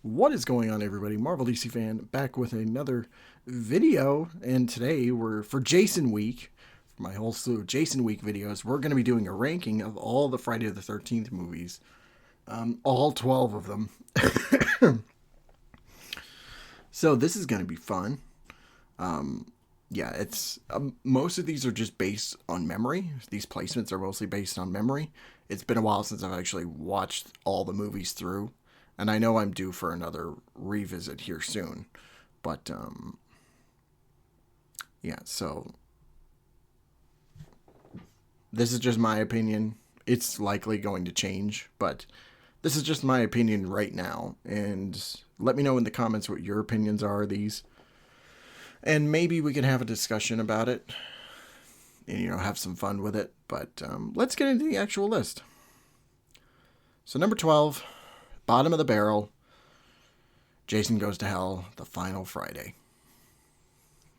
What is going on, everybody? Marvel DC fan back with another video, and today we're for Jason Week. For my whole slew of Jason Week videos, we're going to be doing a ranking of all the Friday the 13th movies, all 12 of them. So this is going to be fun. Yeah, it's most of these are just based on memory. These placements are mostly based on memory. It's been a while since I've actually watched all the movies through, and I know I'm due for another revisit here soon. But yeah, so this is just my opinion. It's likely going to change, but this is just my opinion right now. And let me know in the comments what your opinions are of these, and maybe we can have a discussion about it and have some fun with it. But let's get into the actual list. So number 12, bottom of the barrel, Jason Goes to Hell, The Final Friday.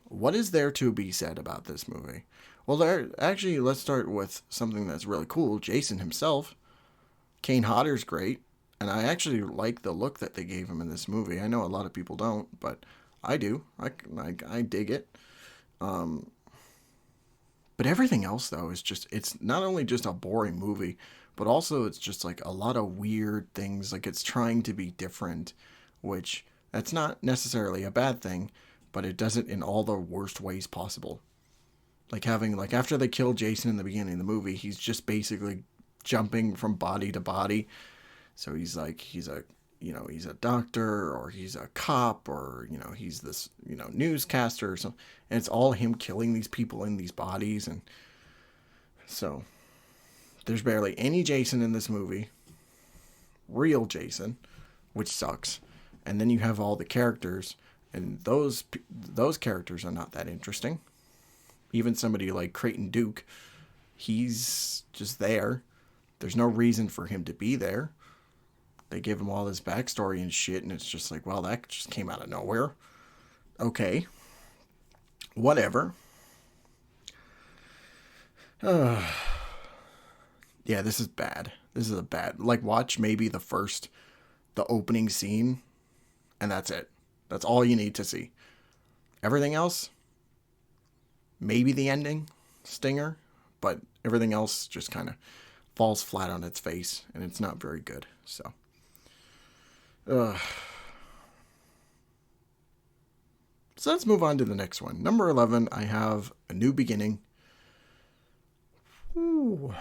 What is there to be said about this movie? Well, let's start with something that's really cool. Jason himself, Kane Hodder's great, and I actually like the look that they gave him in this movie. I know a lot of people don't, but I do. I dig it. But everything else, though, is it's not only just a boring movie, but also it's just like a lot of weird things. Like it's trying to be different, which that's not necessarily a bad thing, but it does it in all the worst ways possible. Like after they kill Jason in the beginning of the movie, he's just basically jumping from body to body. So he's a doctor, or he's a cop, or he's this newscaster or something, and it's all him killing these people in these bodies. And so there's barely any Jason in this movie, real Jason, which sucks. And then you have all the characters, and those characters are not that interesting. Even somebody like Creighton Duke, he's just there. There's no reason for him to be there. They give him all this backstory and shit, and it's just like, well, that just came out of nowhere. Okay. Whatever. Yeah, this is bad. This is a bad... Like, watch maybe the opening scene, and that's it. That's all you need to see. Everything else, maybe the ending, stinger, but everything else just kind of falls flat on its face, and it's not very good, so... So let's move on to the next one. Number 11, I have A New Beginning. Ooh.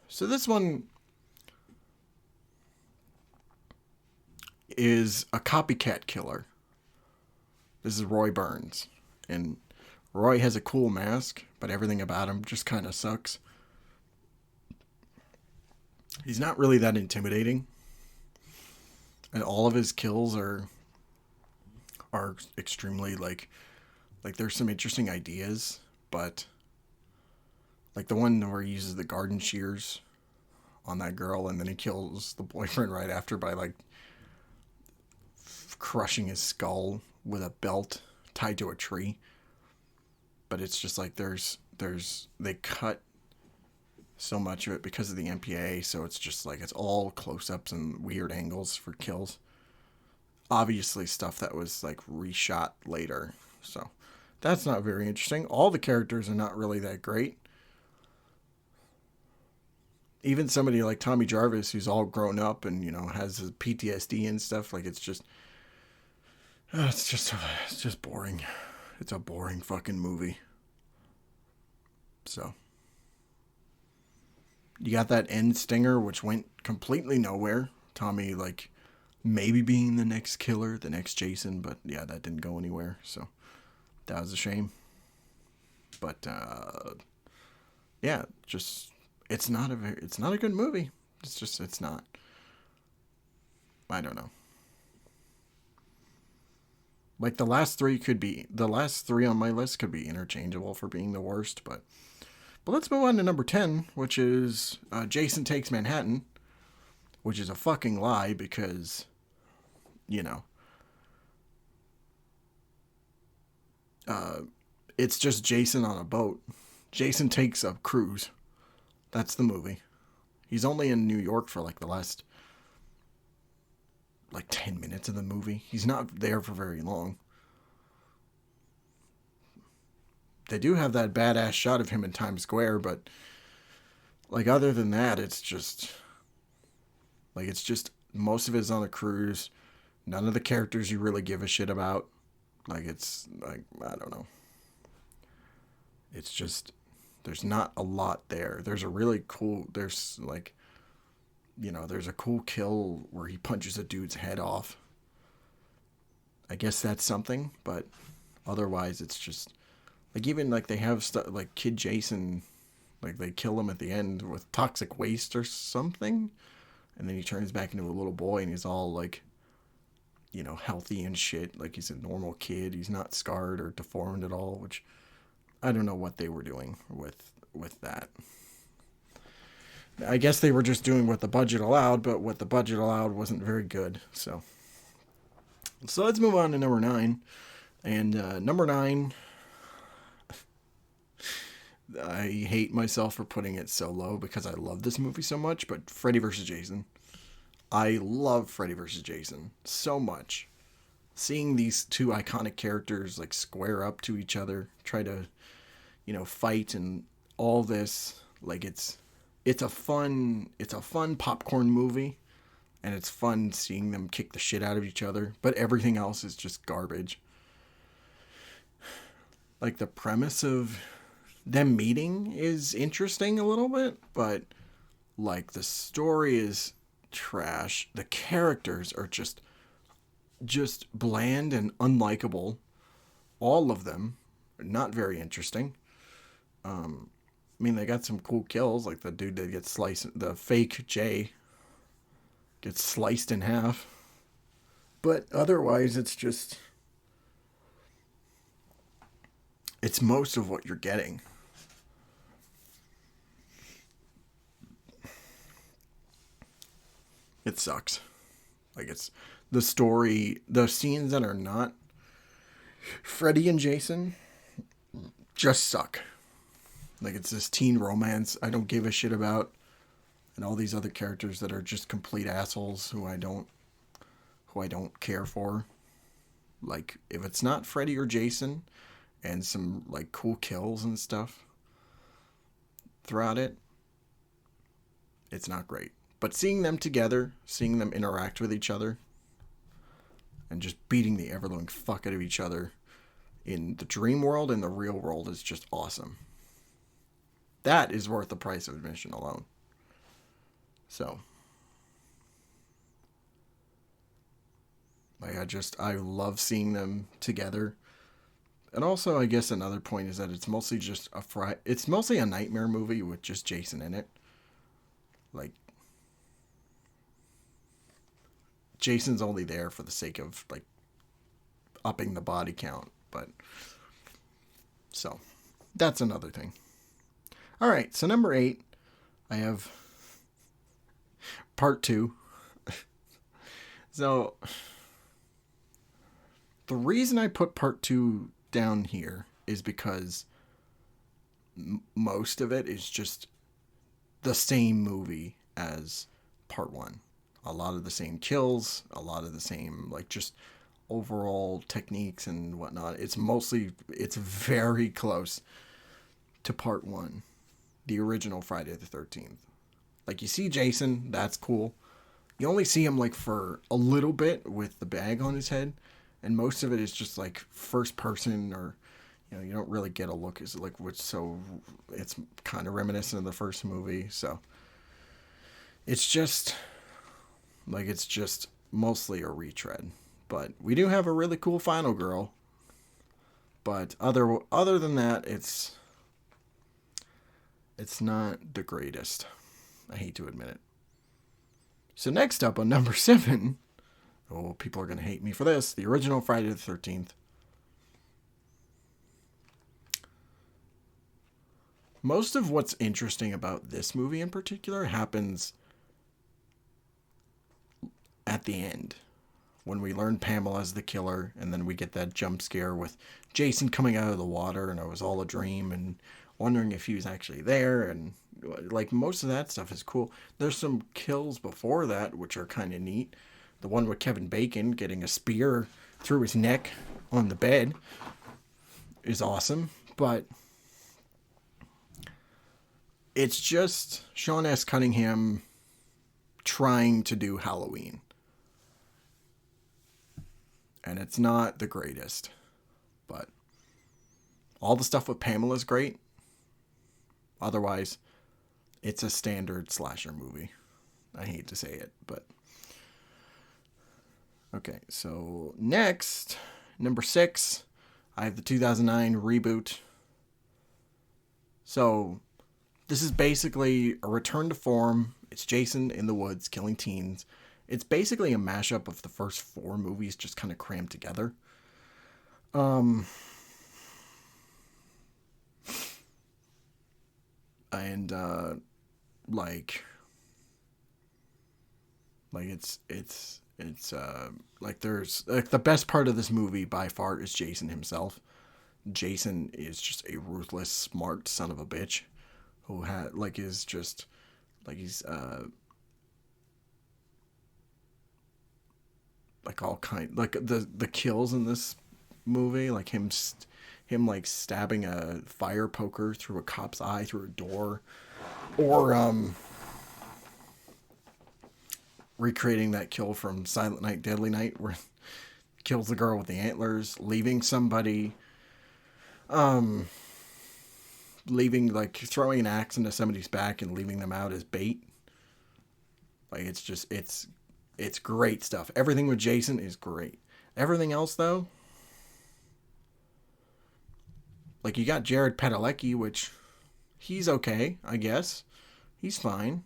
So this one is a copycat killer. This is Roy Burns. And Roy has a cool mask, but everything about him just kind of sucks. He's not really that intimidating. And all of his kills are extremely like there's some interesting ideas, but like the one where he uses the garden shears on that girl, and then he kills the boyfriend right after by like crushing his skull with a belt tied to a tree. But it's just like they cut so much of it because of the MPA, so it's just like it's all close-ups and weird angles for kills. Obviously stuff that was like reshot later, so that's not very interesting. All the characters are not really that great. Even somebody like Tommy Jarvis, who's all grown up and has his PTSD and stuff, like it's just boring. It's a boring fucking movie. So you got that end stinger, which went completely nowhere. Tommy, like, maybe being the next killer, the next Jason, but yeah, that didn't go anywhere, so that was a shame. But yeah, just it's not a good movie. It's not. I don't know. Like the last three on my list could be interchangeable for being the worst, but let's move on to number 10, which is Jason Takes Manhattan, which is a fucking lie because, it's just Jason on a boat. Jason takes a cruise. That's the movie. He's only in New York for like the last like 10 minutes of the movie. He's not there for very long. They do have that badass shot of him in Times Square, but like other than that, it's just most of it is on the cruise. None of the characters you really give a shit about. Like it's like I don't know. It's just there's not a lot there. There's a really cool there's like there's a cool kill where he punches a dude's head off. I guess that's something, but otherwise it's just like even like they have stuff like Kid Jason, like they kill him at the end with toxic waste or something, and then he turns back into a little boy and he's all like healthy and shit, like he's a normal kid. He's not scarred or deformed at all, which I don't know what they were doing with that. I guess they were just doing what the budget allowed, but what the budget allowed wasn't very good. So let's move on to number 9. And number 9, I hate myself for putting it so low because I love this movie so much, but Freddy vs. Jason. I love Freddy vs. Jason so much. Seeing these two iconic characters like square up to each other, try to, fight and all this, like it's a fun popcorn movie, and it's fun seeing them kick the shit out of each other, but everything else is just garbage. Like the premise of them meeting is interesting a little bit, but like the story is trash. The characters are just bland and unlikable. All of them are not very interesting. I mean, they got some cool kills, like the dude that gets sliced, the fake Jay gets sliced in half. But otherwise, it's most of what you're getting. It sucks. Like it's the story, the scenes that are not Freddy and Jason just suck. Like it's this teen romance I don't give a shit about, and all these other characters that are just complete assholes who I don't care for. Like if it's not Freddy or Jason and some like cool kills and stuff throughout it, it's not great. But seeing them together, seeing them interact with each other, and just beating the ever-living fuck out of each other in the dream world and the real world is just awesome. That is worth the price of admission alone. So, like I love seeing them together. And also, I guess another point is that it's mostly just it's mostly a nightmare movie with just Jason in it. Like Jason's only there for the sake of like upping the body count, but so that's another thing. All right, so number 8, I have part 2. So the reason I put part 2 down here is because most of it is just the same movie as part 1. A lot of the same kills, a lot of the same, like, just overall techniques and whatnot. It's very close to part 1, the original Friday the 13th. Like, you see Jason, that's cool. You only see him, like, for a little bit with the bag on his head, and most of it is just, like, first person, or, you don't really get a look, it's kind of reminiscent of the first movie, so it's just mostly a retread. But we do have a really cool final girl. But other than that, it's not the greatest. I hate to admit it. So next up on number 7, oh, people are going to hate me for this, the original Friday the 13th. Most of what's interesting about this movie in particular happens at the end, when we learn Pamela's the killer, and then we get that jump scare with Jason coming out of the water, and it was all a dream, and wondering if he was actually there, and like most of that stuff is cool. There's some kills before that which are kind of neat, The one with Kevin Bacon getting a spear through his neck on the bed is awesome, but it's just Sean S. Cunningham trying to do Halloween. And it's not the greatest, but all the stuff with Pamela's great. Otherwise, it's a standard slasher movie. I hate to say it, but okay. So next, number 6, I have the 2009 reboot. So this is basically a return to form. It's Jason in the woods killing teens. It's basically a mashup of the first 4 movies just kind of crammed together. And like it's like there's like the best part of this movie by far is Jason himself. Jason is just a ruthless, smart son of a bitch who is just like he's like all kind like the kills in this movie, like him like stabbing a fire poker through a cop's eye through a door, or recreating that kill from Silent Night Deadly Night where kills the girl with the antlers, leaving somebody leaving like throwing an axe into somebody's back and leaving them out as bait. Like it's great stuff. Everything with Jason is great. Everything else though, like you got Jared Padalecki, which he's okay, I guess. He's fine.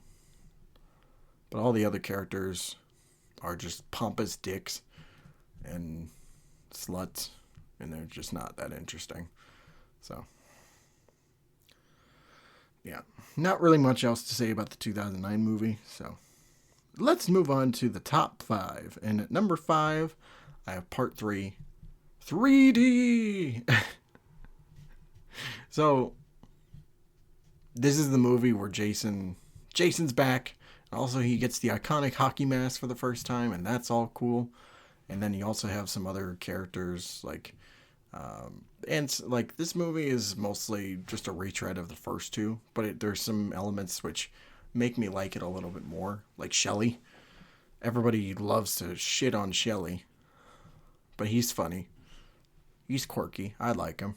But all the other characters are just pompous dicks and sluts, and they're just not that interesting. So, yeah. Not really much else to say about the 2009 movie, so let's move on to the top 5. And at number 5, I have Part 3, 3D! So, this is the movie where Jason's back. Also, he gets the iconic hockey mask for the first time, and that's all cool. And then you also have some other characters, like, and like this movie is mostly just a retread of the first 2, but there's some elements which make me like it a little bit more, like Shelly. Everybody loves to shit on Shelly, but he's funny. He's quirky. I like him.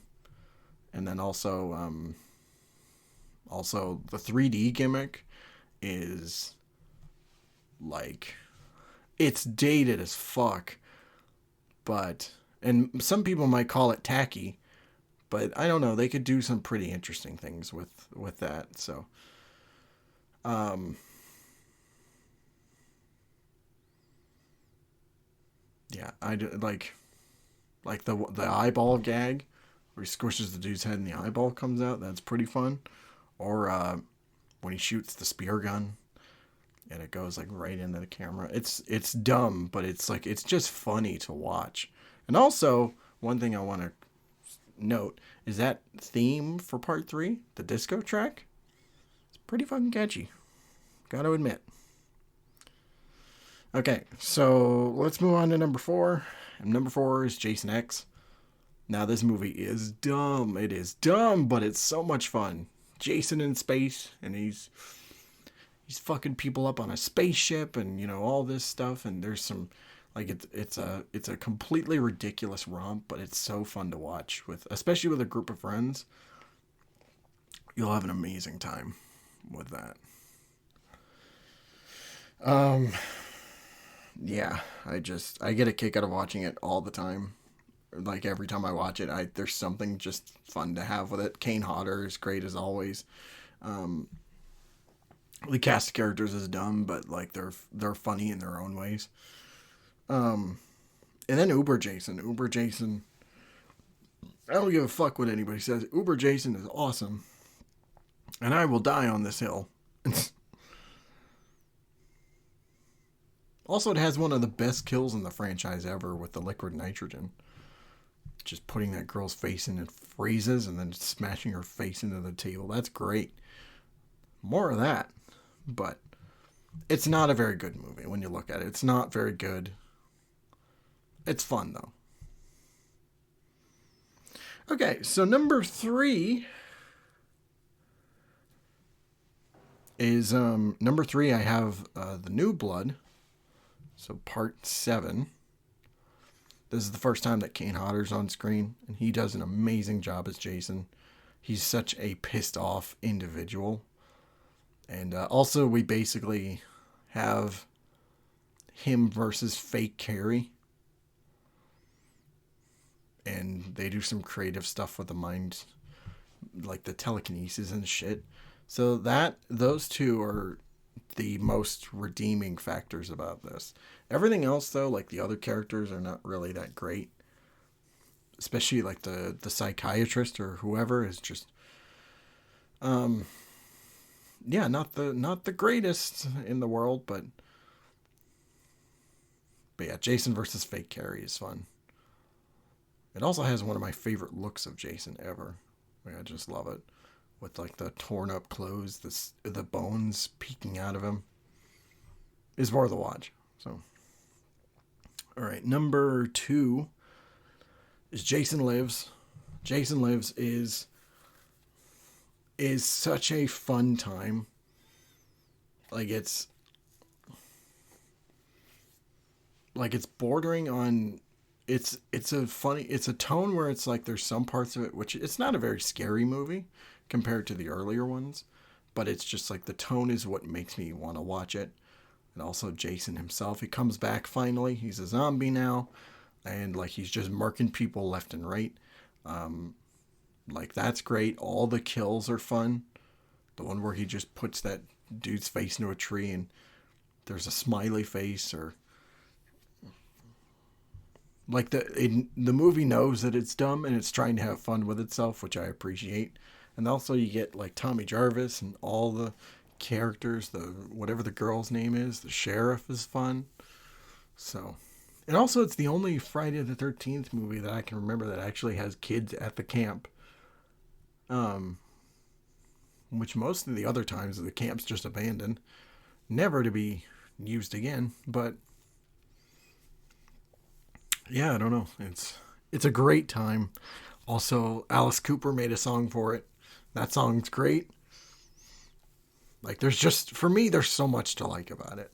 And then also the 3D gimmick is like it's dated as fuck, but and some people might call it tacky, but I don't know, they could do some pretty interesting things with that. So yeah, I do, like the eyeball gag where he squishes the dude's head and the eyeball comes out. That's pretty fun. Or when he shoots the spear gun and it goes like right into the camera. It's dumb, but it's like it's just funny to watch. And also, one thing I want to note is that theme for Part 3, the disco track, it's pretty fucking catchy. Gotta admit. Okay, so let's move on to number 4. And number 4 is Jason X. Now, this movie is dumb. It is dumb, but it's so much fun. Jason in space, and he's fucking people up on a spaceship, and you know all this stuff. And there's some, like it's a completely ridiculous romp, but it's so fun to watch especially with a group of friends. You'll have an amazing time with that. Yeah, I get a kick out of watching it all the time. Like every time I watch it, there's something just fun to have with it. Kane Hodder is great as always. The cast of characters is dumb, but like they're funny in their own ways. And then Uber Jason. I don't give a fuck what anybody says. Uber Jason is awesome, and I will die on this hill. Also, it has one of the best kills in the franchise ever with the liquid nitrogen. Just putting that girl's face in, it freezes, and then smashing her face into the table. That's great. More of that. But It's not a very good movie when you look at it. It's not very good. It's fun though. Okay, so number 3 is number 3. I have The New Blood, so part 7. This is the first time that Kane Hodder's on screen, and he does an amazing job as Jason. He's such a pissed off individual, and also we basically have him versus fake Carrie, and they do some creative stuff with the mind, like the telekinesis and shit. So those two are the most redeeming factors about this. Everything else though, like the other characters are not really that great. Especially like the psychiatrist or whoever is just yeah, not the greatest in the world, but yeah, Jason versus fake Carrie is fun. It also has one of my favorite looks of Jason ever. Like, I just love it. With like the torn up clothes, the bones peeking out of him. Is worth a watch. So, all right, number 2 is Jason Lives. Jason Lives is such a fun time. Like it's bordering on it's a tone where it's like there's some parts of it which it's not a very scary movie compared to the earlier ones, but it's just like the tone is what makes me want to watch it. And also Jason himself, he comes back finally. He's a zombie now, and like he's just murking people left and right. Like that's great. All the kills are fun. The one where he just puts that dude's face into a tree and there's a smiley face, or like the movie knows that it's dumb and it's trying to have fun with itself, which I appreciate. And also you get like Tommy Jarvis and all the characters, the whatever the girl's name is, the sheriff is fun. So, and also it's the only Friday the 13th movie that I can remember that actually has kids at the camp. Which most of the other times the camp's just abandoned, never to be used again. But yeah, I don't know. It's a great time. Also, Alice Cooper made a song for it. That song's great. Like there's just for me there's so much to like about it.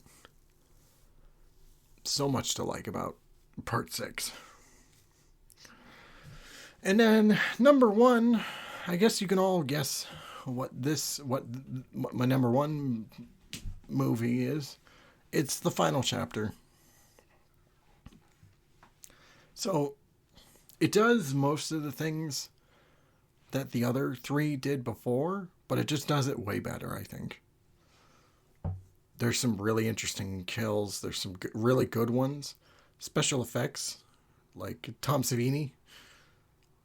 So much to like about part 6. And then number 1, I guess you can all guess what my number 1 movie is. It's the final chapter. So it does most of the things that the other 3 did before, but it just does it way better, I think. There's some really interesting kills. There's some really good ones. Special effects, like Tom Savini.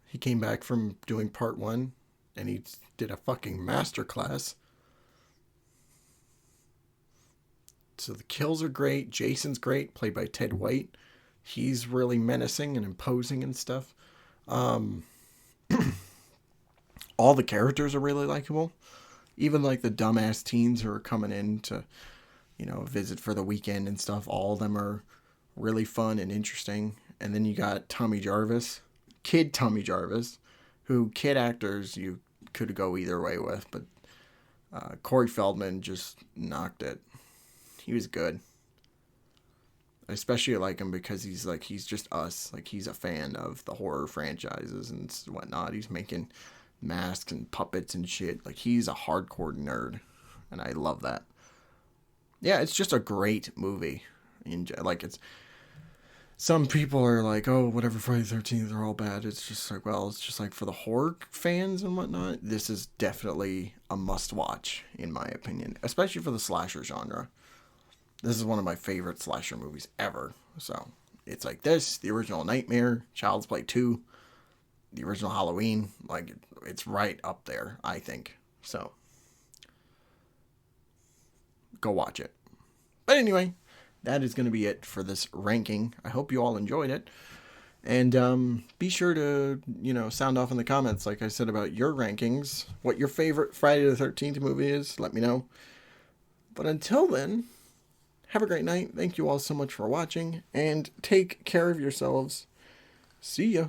He came back from doing part 1, and he did a fucking masterclass. So the kills are great. Jason's great, played by Ted White. He's really menacing and imposing and stuff. All the characters are really likable. Even like the dumbass teens who are coming in to, visit for the weekend and stuff. All of them are really fun and interesting. And then you got Tommy Jarvis, kid Tommy Jarvis, who kid actors you could go either way with, but Corey Feldman just knocked it. He was good. I especially like him because he's just us. Like he's a fan of the horror franchises and whatnot. He's making masks and puppets and shit. Like he's a hardcore nerd, and I love that. Yeah, it's just a great movie. Like it's some people are like, oh, whatever, Friday the 13th, they're all bad. It's just like, well, it's just like for the horror fans and whatnot. This is definitely a must watch in my opinion, especially for the slasher genre. This is one of my favorite slasher movies ever. So it's like this, the original Nightmare, Child's Play 2, the original Halloween. Like it's right up there, I think. So go watch it. But anyway, that is going to be it for this ranking. I hope you all enjoyed it. And be sure to, sound off in the comments, like I said, about your rankings. What your favorite Friday the 13th movie is. Let me know. But until then, have a great night. Thank you all so much for watching, and take care of yourselves. See ya.